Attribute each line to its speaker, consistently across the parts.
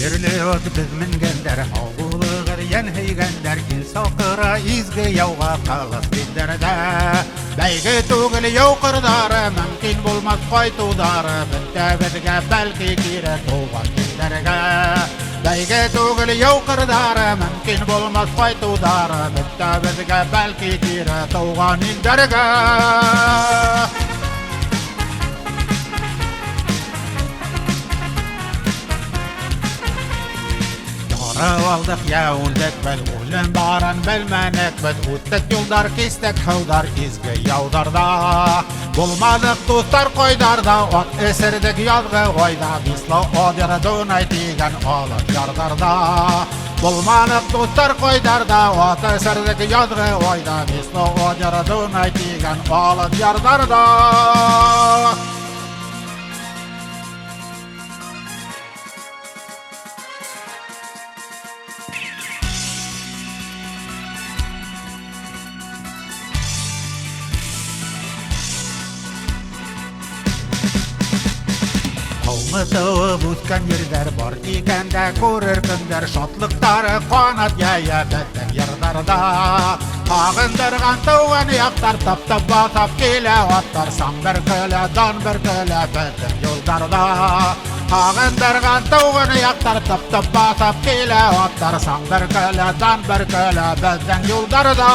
Speaker 1: Ерлеот біз мінгендер, ауылығыр енхейгендер, ел соқыра изгі яуға қалыс бендерді. Бәйгі түгіл яу қырдары, мүмкін болмас қайтудары, бітті бізге бәлкі кері туған бендерге. Бәйгі түгіл яу қырдары, мүмкін болмас қайтудары, бітті бізге бәлкі кері туған бендерге. Aldıq yağıldık biz, ölüm baran bilmenek biz. Öttük yollar, kestik havdar, izgi yağdarda. Bulmadık dostlar koydarda, ot esirdik yazgı oyda. Bislo odir dönay tigen alıp yardarda. Bulmadık dostlar koydarda, ot esirdik yazgı oyda. Bislo odir dönay tigen alıp yardarda. Тауып өткен ерлер бар екенде көрер күндер, шатлықтары қанат яя бәттен ердарда. Ағындырған туған яқтар таптап батап келе аттар, сан бір күлі, дан бір күлі бәттен yolдарда. Ағындырған туған яқтар таптап батап келе аттар, сан бір күлі, дан бір күлі бәттен yolдарда.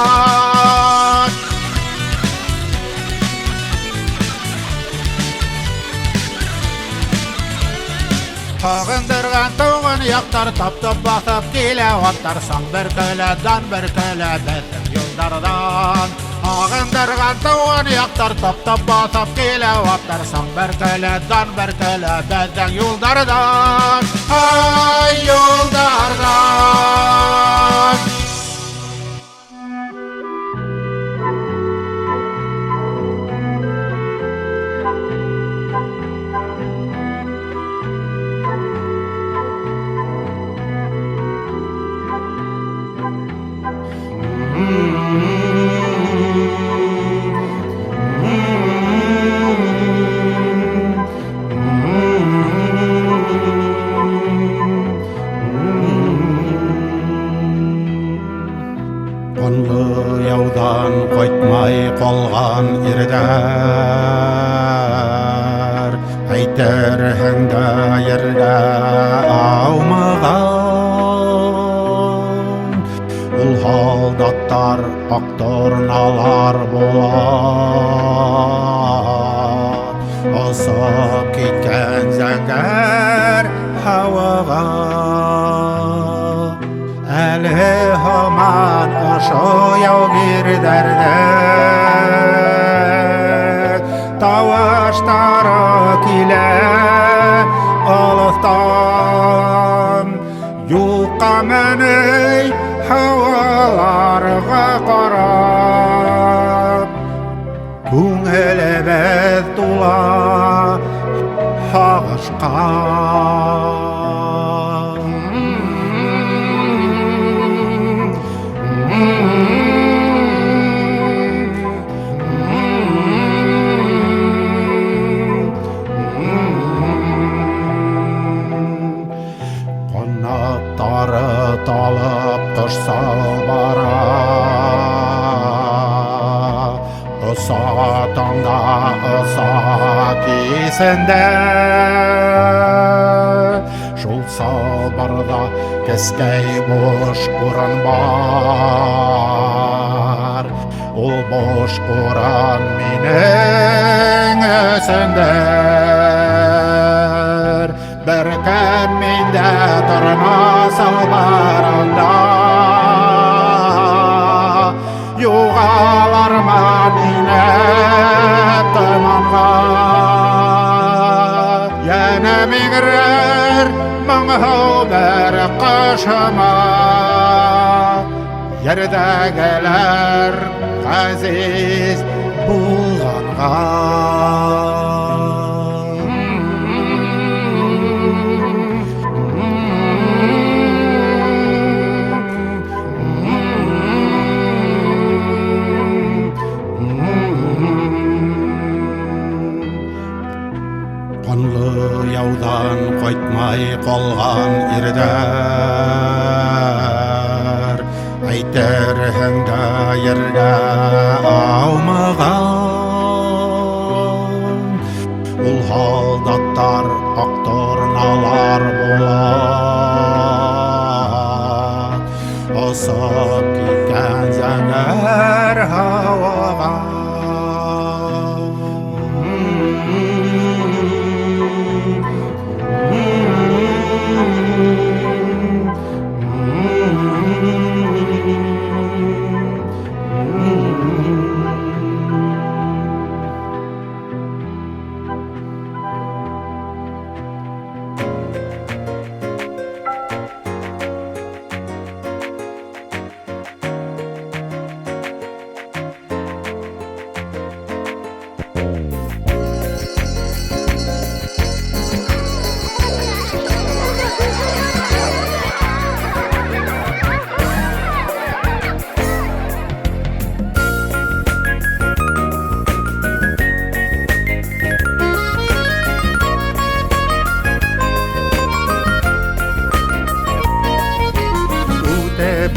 Speaker 1: Ағындырған туған яқтар таптап басып келе аттар, сан бір күлі, дан бір күлі бәттен yolдардан. Ағындырған туған яқтар таптап басып келе аттар, сан бір күлі, дан бір күлі бәттен yolдардан. Ай yolдардан. Яудан қойтмай қолған ердер, әйтеріңді ерде аумаған. Бұл халдаттар ақтырналар болар, осып кеткен зәңгер хауаға. Әлі хаман ұшыяу кердерді, таваштары келе алыстан. Юлқа міней хауаларға қарап, көңіліміз тула ағышқа. Қонақтары талып қыш салбара, ұсатаңда ұса кесінде. Жол салбарда кескей бош ұран бар, ол бош ұран менің өсіндер. Бір кәм менде тұрма салбарында, юғалар ма мені тұманға. Яна меңірер мұңғау бір қышыма, ердәгілер ғазиз болғанға. яудан қайтмай қалған ердер әйтерһеңдә ергә аумаған ул һалдаттар актырналар була осып киткән зәңгәр һавага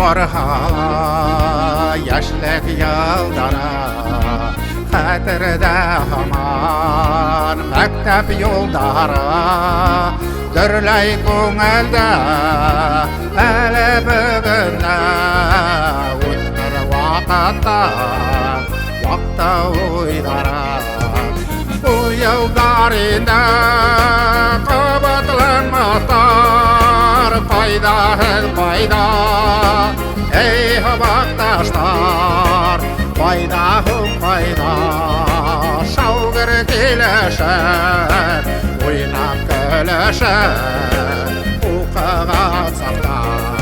Speaker 1: Barha yaşlık yıldara Xatırda haman məktəb yollara Dörləy көңілді әлі бүгінді Өтмір вақытта Вақта ойдара Ұйылдар енді қабатланмастар Пайдахыл пайда Ey habaqtaşlar, faydahım fayda Şalgır kiləşər, oynab gülüşər Uqağa çaplar